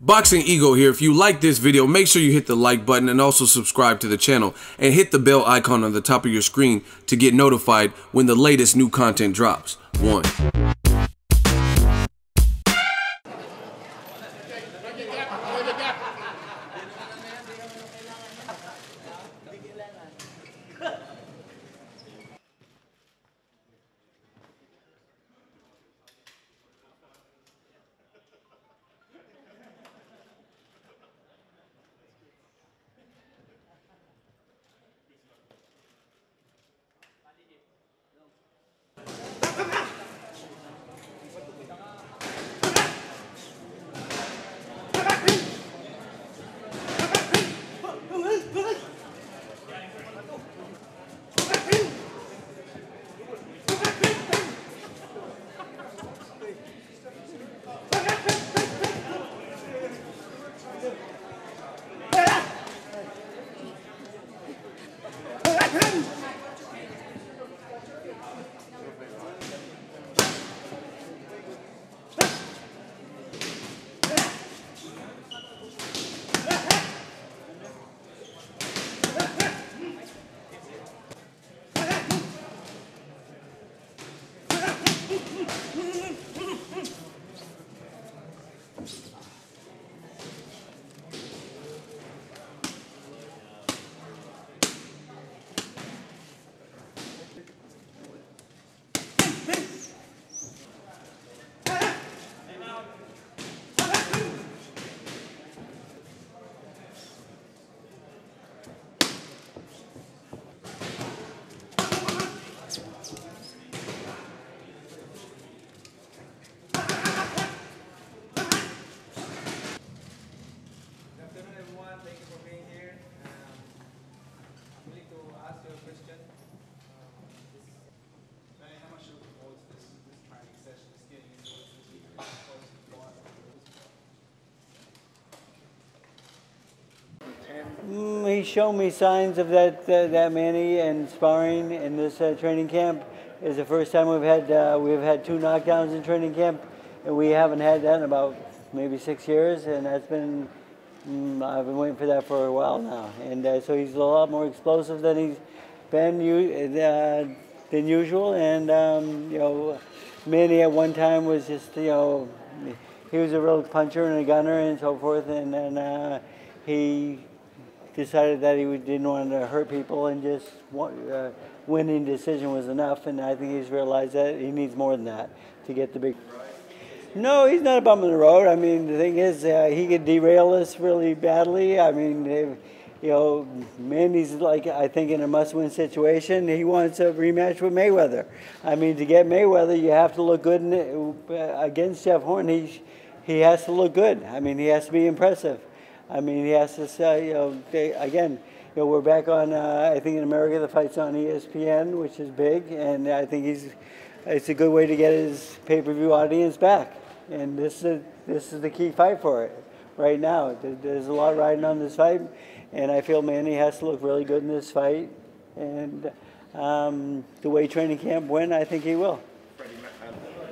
Boxingego here. If you like this video, make sure you hit the like button and also subscribe to the channel and hit the bell icon on the top of your screen to get notified when the latest new content drops. 1. He's shown me signs of that Manny, and sparring in this training camp is the first time we've had 2 knockdowns in training camp, and we haven't had that in about maybe 6 years, and that's been I've been waiting for that for a while now, and so he's a lot more explosive than he's been than usual, and you know, Manny at one time was just, you know, he was a real puncher and a gunner and so forth, and then he decided that he didn't want to hurt people, and just winning decision was enough, and I think he's realized that he needs more than that to get the big. No, he's not a bum in the road. I mean, the thing is, he could derail us really badly. I mean, you know, Manny's like, I think, in a must-win situation. He wants a rematch with Mayweather. I mean, to get Mayweather, you have to look good against Jeff Horn. He has to look good. I mean, he has to be impressive. I mean, he has to say, you know, again, you know, we're back on, I think in America, the fight's on ESPN, which is big, and I think it's a good way to get his pay-per-view audience back. And this is the key fight for it right now. There's a lot riding on this fight, and I feel Manny has to look really good in this fight. And the way training camp went, I think he will.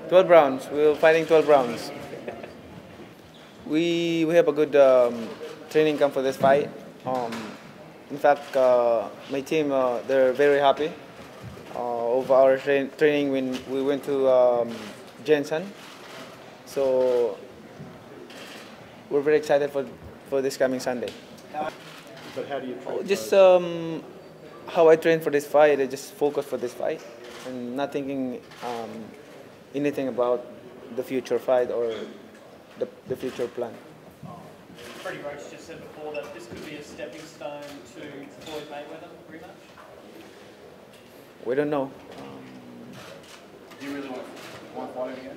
12 rounds. We're fighting 12 rounds. We have a good training camp for this fight. In fact, my team, they're very happy of our training when we went to Jensen. So we're very excited for this coming Sunday. But how do you train? Just how I train for this fight, I just focus for this fight and not thinking anything about the future fight or the future plan. Freddie Roach just said before that this could be a stepping stone to Floyd Mayweather rematch. We don't know. Do you really want fighting again?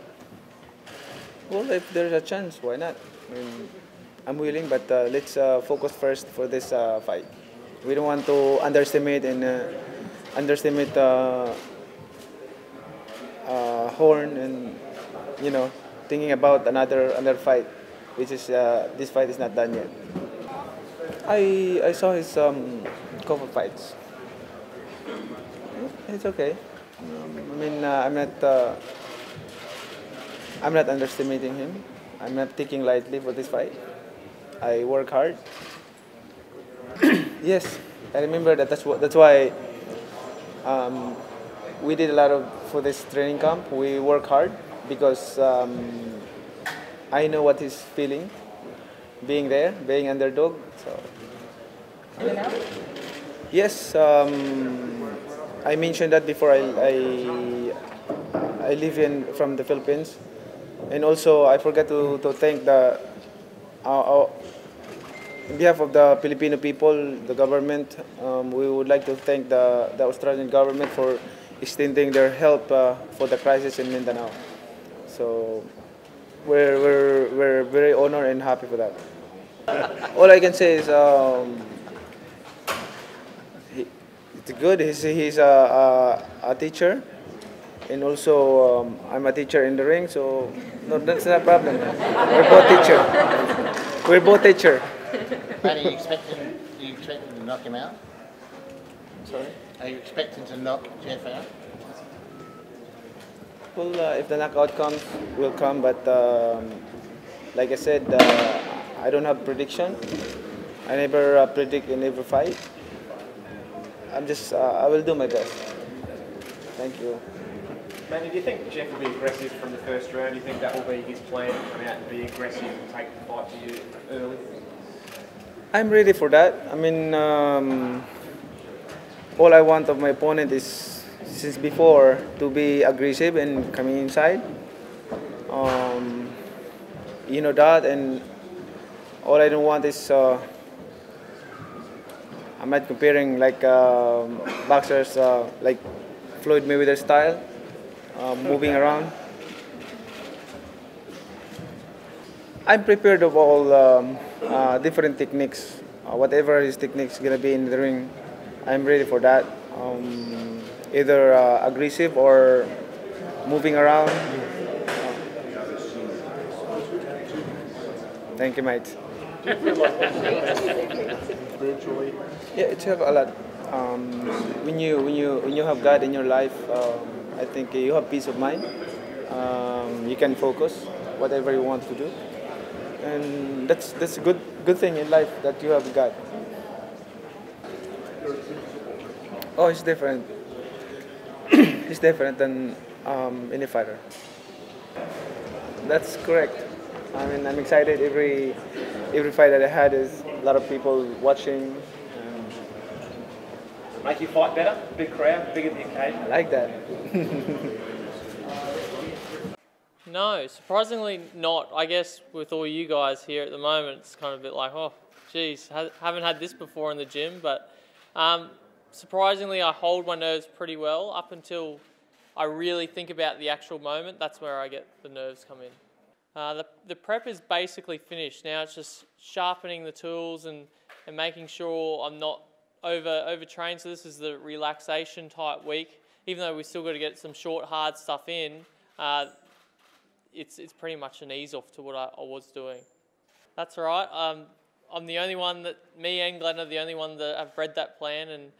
Well, if there's a chance, why not? I mean, I'm willing, but let's focus first for this fight. We don't want to underestimate Horn, and you know, thinking about another fight, which is this fight is not done yet. I saw his couple fights. It's okay. I mean, I'm not underestimating him. I'm not taking lightly for this fight. I work hard. Yes, I remember that. That's why we did a lot of for this training camp. We work hard because I know what he's feeling, being there, being underdog. So yes, I mentioned that before. I live in from the Philippines, and also I forgot to thank the in behalf of the Filipino people, the government. We would like to thank the Australian government for extending their help for the crisis in Mindanao. So we're very honored and happy for that. All I can say is it's good. He's a teacher, and also I'm a teacher in the ring, so no, that's not a problem. We're both teacher. We're both teacher. Manny, are you expecting to knock him out? Sorry. Are you expecting to knock Jeff out? Well, if the knockout comes, will come. But like I said, I don't have prediction. I never predict in every fight. I will do my best. Thank you. Manny, do you think Jeff will be aggressive from the first round? Do you think that will be his plan, to come out and be aggressive and take the fight to you early? I'm ready for that. I mean, all I want of my opponent is, since before, to be aggressive and coming inside. You know that, and all I don't want is I'm not comparing like boxers like Floyd Mayweather style, moving around. I'm prepared of all different techniques. Whatever his techniques gonna be in the ring, I'm ready for that. Either aggressive or moving around. Thank you, mate. Yeah, it's have a lot. When you have God in your life, I think you have peace of mind. You can focus whatever you want to do, and that's a good thing in life that you have God. Oh, it's different. It's different than any fighter. That's correct. I mean, I'm excited. Every fight that I had is a lot of people watching. Make you fight better? Big crowd, bigger the occasion? I like that. No, surprisingly not. I guess with all you guys here at the moment, it's kind of a bit like, oh, geez, haven't had this before in the gym. But surprisingly, I hold my nerves pretty well up until I really think about the actual moment. That's where I get the nerves come in. The prep is basically finished. Now it's just sharpening the tools and making sure I'm not overtrained. So this is the relaxation type week. Even though we still got to get some short, hard stuff in, it's pretty much an ease off to what I was doing. That's all right. I'm the only one me and Glenn are the only one that have read that plan, and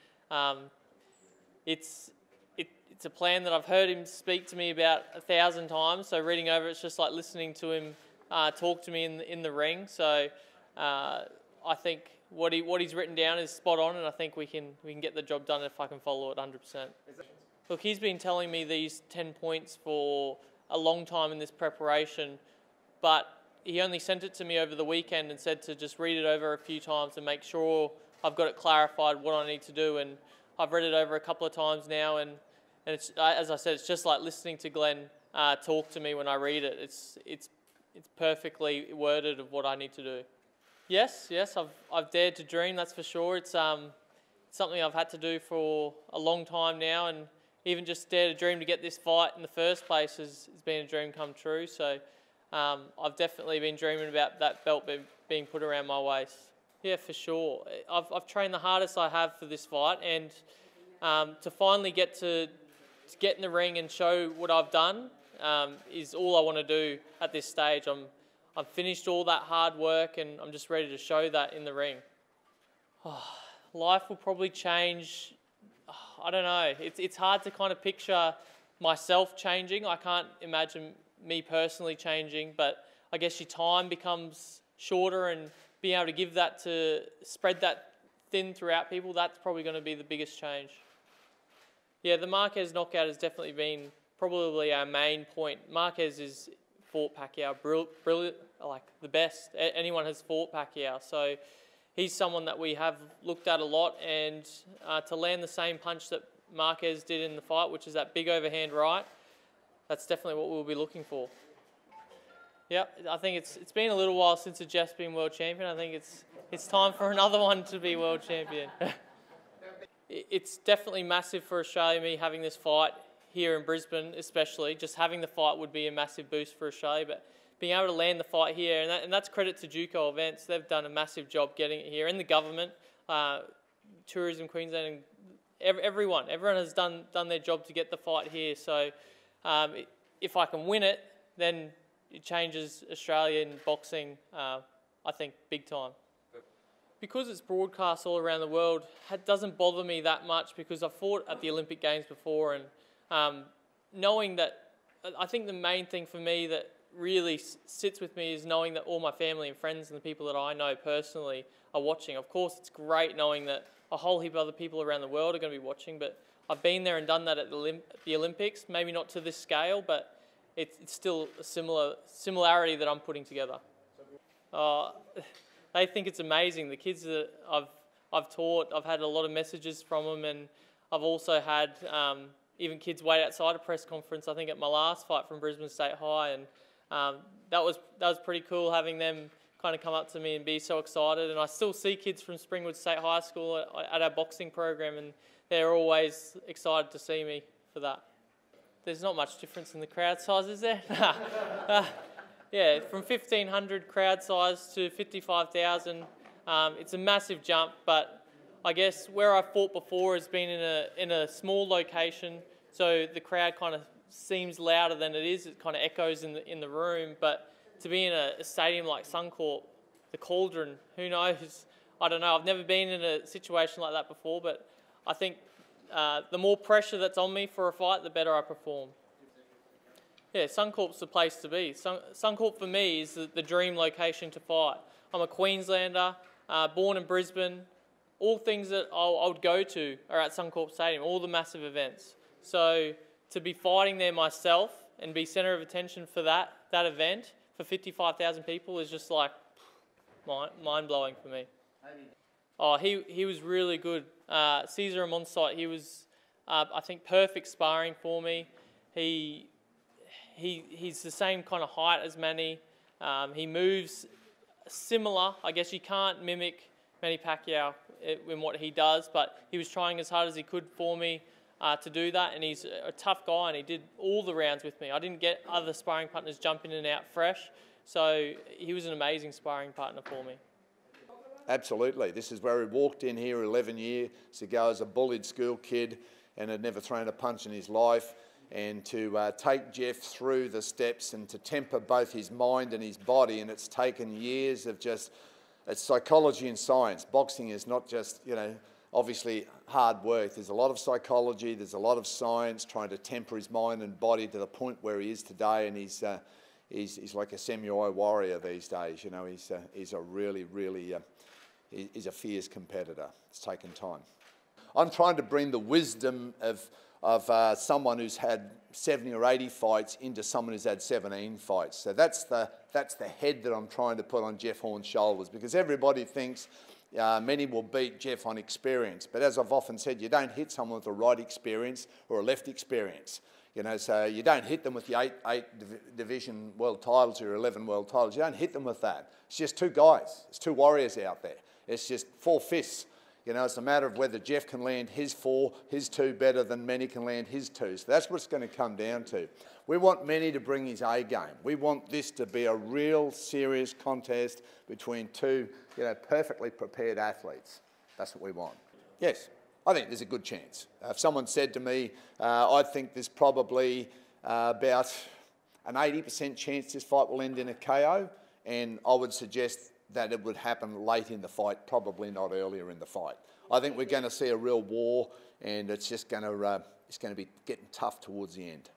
it's a plan that I've heard him speak to me about 1,000 times. So reading over it's just like listening to him talk to me in the ring. So I think what he's written down is spot on, and I think we can get the job done if I can follow it 100%. Look, he's been telling me these 10 points for a long time in this preparation, but he only sent it to me over the weekend and said to just read it over a few times and make sure I've got it clarified what I need to do. And I've read it over a couple of times now, and it's, as I said, it's just like listening to Glenn talk to me when I read it. It's perfectly worded of what I need to do. Yes, I've dared to dream, that's for sure. It's something I've had to do for a long time now, and even just dare to dream to get this fight in the first place has been a dream come true. So I've definitely been dreaming about that belt being put around my waist. Yeah, for sure. I've trained the hardest I have for this fight, and to finally get to get in the ring and show what I've done is all I want to do at this stage. I've finished all that hard work, and I'm just ready to show that in the ring. Life will probably change. I don't know. It's hard to kind of picture myself changing. I can't imagine me personally changing, but I guess your time becomes shorter and being able to give that to spread that thin throughout people, that's probably going to be the biggest change. Yeah, the Marquez knockout has definitely been probably our main point. Marquez has fought Pacquiao, brilliant, like the best anyone has fought Pacquiao. So he's someone that we have looked at a lot, and to land the same punch that Marquez did in the fight, which is that big overhand right, that's definitely what we'll be looking for. Yeah, I think it's been a little while since Jeff's been world champion. I think it's time for another one to be world champion. It's definitely massive for Australia, me having this fight here in Brisbane especially. Just having the fight would be a massive boost for Australia, but being able to land the fight here, and that's credit to Duco Events. They've done a massive job getting it here, and the government, Tourism Queensland, and everyone has done their job to get the fight here. So if I can win it, then it changes Australian boxing, I think, big time. Because it's broadcast all around the world, it doesn't bother me that much because I've fought at the Olympic Games before, and knowing that, I think the main thing for me that really sits with me is knowing that all my family and friends and the people that I know personally are watching. Of course, it's great knowing that a whole heap of other people around the world are going to be watching, but I've been there and done that at the Olympics, maybe not to this scale, but it's still a similarity that I'm putting together. They think it's amazing. The kids that I've taught, I've had a lot of messages from them, and I've also had even kids wait outside a press conference, I think at my last fight from Brisbane State High, and that was pretty cool having them kind of come up to me and be so excited. And I still see kids from Springwood State High School at our boxing program, and they're always excited to see me for that. There's not much difference in the crowd size, is there? Yeah, from 1,500 crowd size to 55,000, it's a massive jump, but I guess where I've fought before has been in a small location, so the crowd kind of seems louder than it is. It kind of echoes in the room, but to be in a stadium like Suncorp, the Cauldron, who knows? I don't know. I've never been in a situation like that before, but I think the more pressure that's on me for a fight, the better I perform. Yeah, Suncorp's the place to be. Suncorp for me is the dream location to fight. I'm a Queenslander, born in Brisbane. All things that I would go to are at Suncorp Stadium, all the massive events. So to be fighting there myself and be centre of attention for that event for 55,000 people is just like mind-blowing for me. Oh, he was really good. Caesar Amonsite, he was, I think, perfect sparring for me. He's the same kind of height as Manny. He moves similar. I guess you can't mimic Manny Pacquiao in what he does, but he was trying as hard as he could for me to do that, and he's a tough guy, and he did all the rounds with me. I didn't get other sparring partners jump in and out fresh, so he was an amazing sparring partner for me. Absolutely. This is where he walked in here 11 years ago as a bullied school kid and had never thrown a punch in his life. And to take Jeff through the steps and to temper both his mind and his body, and it's taken years of just, it's psychology and science. Boxing is not just, obviously hard work. There's a lot of psychology, there's a lot of science trying to temper his mind and body to the point where he is today, and he's like a samurai warrior these days. He's a really, he's a fierce competitor. It's taken time. I'm trying to bring the wisdom of someone who's had 70 or 80 fights into someone who's had 17 fights. So that's the head that I'm trying to put on Jeff Horn's shoulders, because everybody thinks many will beat Jeff on experience. But as I've often said, you don't hit someone with a right experience or a left experience. So you don't hit them with the eight division world titles or 11 world titles. You don't hit them with that. It's just two guys. It's two warriors out there. It's just four fists. It's a matter of whether Jeff can land his two better than Manny can land his two. So that's what it's going to come down to. We want Manny to bring his A game. We want this to be a real serious contest between two, perfectly prepared athletes. That's what we want. Yes, I think there's a good chance. If someone said to me, I think there's probably about an 80% chance this fight will end in a KO, and I would suggest that it would happen late in the fight, probably not earlier in the fight. I think we're going to see a real war, and it's just going to be getting tough towards the end.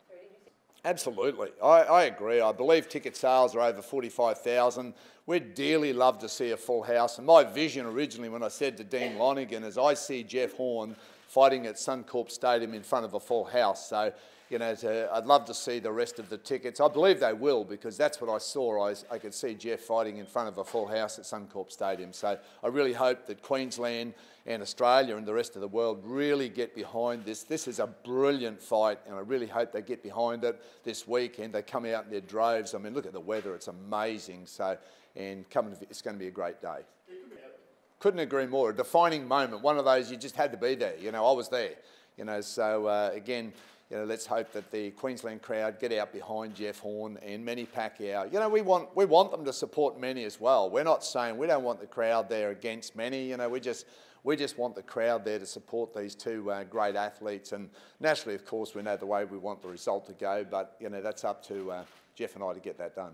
Absolutely. I agree. I believe ticket sales are over 45,000. We'd dearly love to see a full house. And my vision originally when I said to Dean Lonergan is I see Jeff Horn fighting at Suncorp Stadium in front of a full house. So, you know, I'd love to see the rest of the tickets. I believe they will because that's what I saw. I could see Jeff fighting in front of a full house at Suncorp Stadium. So I really hope that Queensland and Australia and the rest of the world really get behind this. This is a brilliant fight and I really hope they get behind it this weekend. They come out in their droves. I mean, look at the weather. It's amazing. So, and it's going to be a great day. Couldn't agree more. A defining moment. One of those you just had to be there. You know, I was there. You know, so again, you know, let's hope that the Queensland crowd get out behind Jeff Horn and Manny Pacquiao. You know, we want them to support Manny as well. We're not saying we don't want the crowd there against Manny. You know, we just want the crowd there to support these two great athletes. And naturally, of course, we know the way we want the result to go. But you know, that's up to Jeff and I to get that done.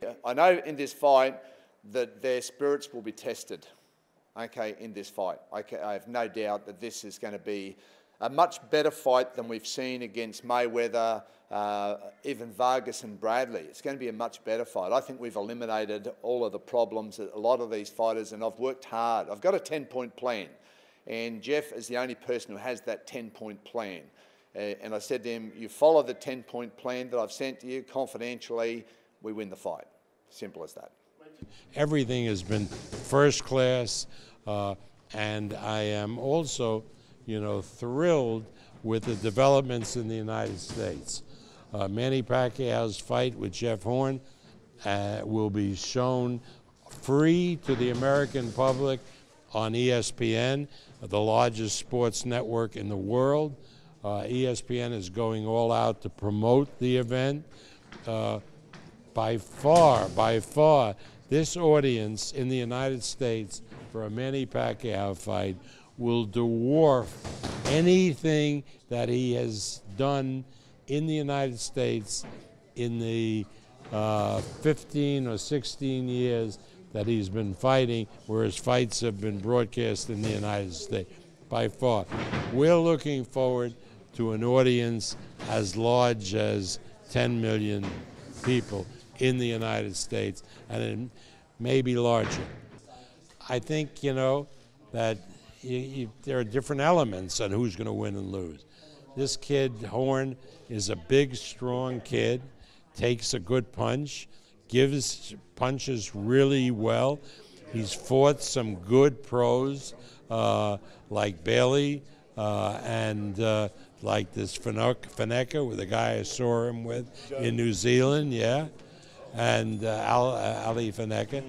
Yeah. I know in this fight that their spirits will be tested. Okay, in this fight, I have no doubt that this is going to be a much better fight than we've seen against Mayweather, even Vargas and Bradley. It's going to be a much better fight. I think we've eliminated all of the problems that a lot of these fighters, and I've worked hard. I've got a 10-point plan, and Jeff is the only person who has that 10-point plan. And I said to him, you follow the 10-point plan that I've sent to you confidentially, we win the fight. Simple as that. Everything has been first class, and I am also, you know, thrilled with the developments in the United States. Manny Pacquiao's fight with Jeff Horn will be shown free to the American public on ESPN, the largest sports network in the world. ESPN is going all out to promote the event. By far, this audience in the United States for a Manny Pacquiao fight will dwarf anything that he has done in the United States in the 15 or 16 years that he's been fighting, where his fights have been broadcast in the United States. By far. We're looking forward to an audience as large as 10 million people in the United States, and it may be larger. I think, you know, that there are different elements on who's going to win and lose. This kid, Horn, is a big, strong kid, takes a good punch, gives punches really well. He's fought some good pros like Bailey and like this Fineka, with the guy I saw him with in New Zealand, yeah, and Ali Fineka.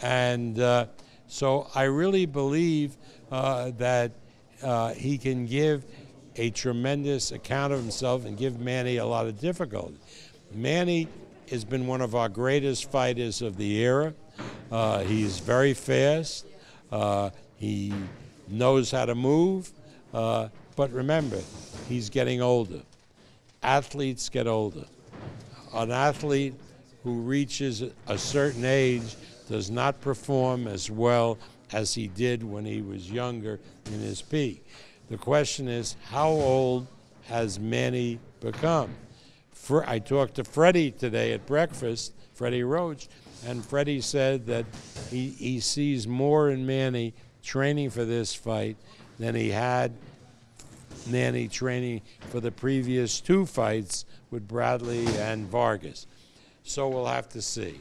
And so I really believe that he can give a tremendous account of himself and give Manny a lot of difficulty. Manny has been one of our greatest fighters of the era. He's very fast. He knows how to move. But remember, he's getting older. Athletes get older. An athlete who reaches a certain age does not perform as well as he did when he was younger in his peak. The question is, how old has Manny become? I talked to Freddie today at breakfast, Freddie Roach, and Freddie said that he sees more in Manny training for this fight than he had Manny training for the previous two fights with Bradley and Vargas. So we'll have to see.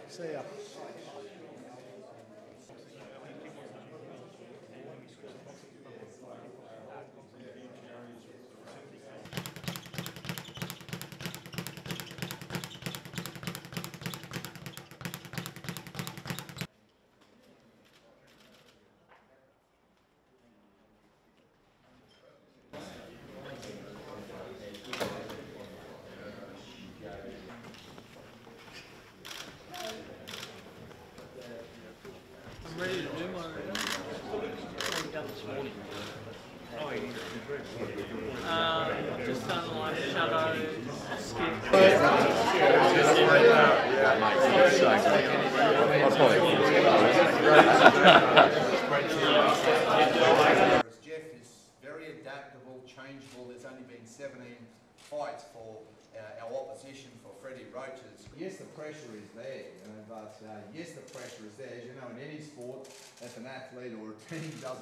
See ya. Just done like shadow, skip. Jeff is very adaptable, changeable. There's only been 17 fights for our opposition, for Freddie Roach's. Yes, the pressure is there, but yes, the pressure is there. As you know, in any sport, if an athlete or a team doesn't